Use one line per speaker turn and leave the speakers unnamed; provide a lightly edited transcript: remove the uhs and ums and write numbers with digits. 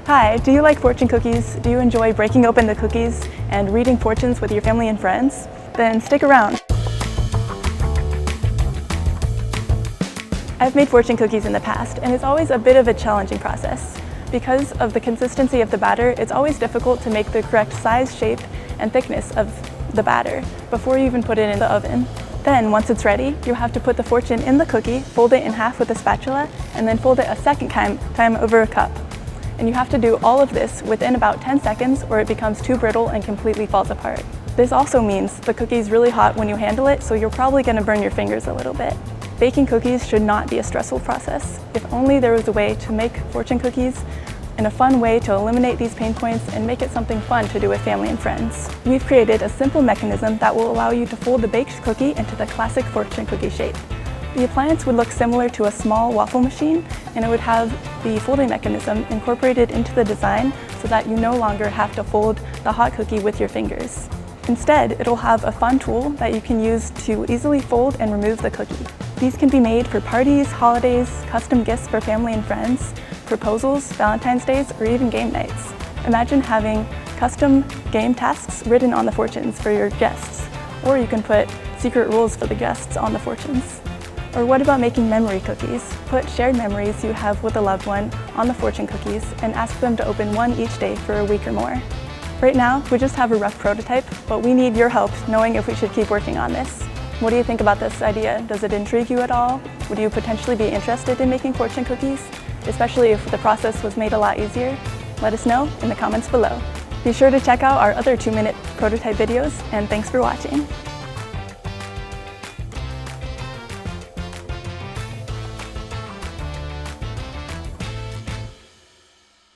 Hi, do you like fortune cookies? Do you enjoy breaking open the cookies and reading fortunes with your family and friends? Then stick around. I've made fortune cookies in the past, and it's always a bit of a challenging process. Because of the consistency of the batter, it's always difficult to make the correct size, shape, and thickness of the batter before you even put it in the oven. Then, once it's ready, you have to put the fortune in the cookie, fold it in half with a spatula, and then fold it a second time over a cup. And you have to do all of this within about 10 seconds or it becomes too brittle and completely falls apart. This also means the cookie is really hot when you handle it, so you're probably going to burn your fingers a little bit. Baking cookies should not be a stressful process. If only there was a way to make fortune cookies in a fun way to eliminate these pain points and make it something fun to do with family and friends. We've created a simple mechanism that will allow you to fold the baked cookie into the classic fortune cookie shape. The appliance would look similar to a small waffle machine, and it would have the folding mechanism incorporated into the design so that you no longer have to fold the hot cookie with your fingers. Instead, it'll have a fun tool that you can use to easily fold and remove the cookie. These can be made for parties, holidays, custom gifts for family and friends, proposals, Valentine's Days, or even game nights. Imagine having custom game tasks written on the fortunes for your guests, or you can put secret rules for the guests on the fortunes. Or what about making memory cookies? Put shared memories you have with a loved one on the fortune cookies and ask them to open one each day for a week or more. Right now, we just have a rough prototype, but we need your help knowing if we should keep working on this. What do you think about this idea? Does it intrigue you at all? Would you potentially be interested in making fortune cookies? Especially if the process was made a lot easier? Let us know in the comments below. Be sure to check out our other 2-minute prototype videos, and thanks for watching.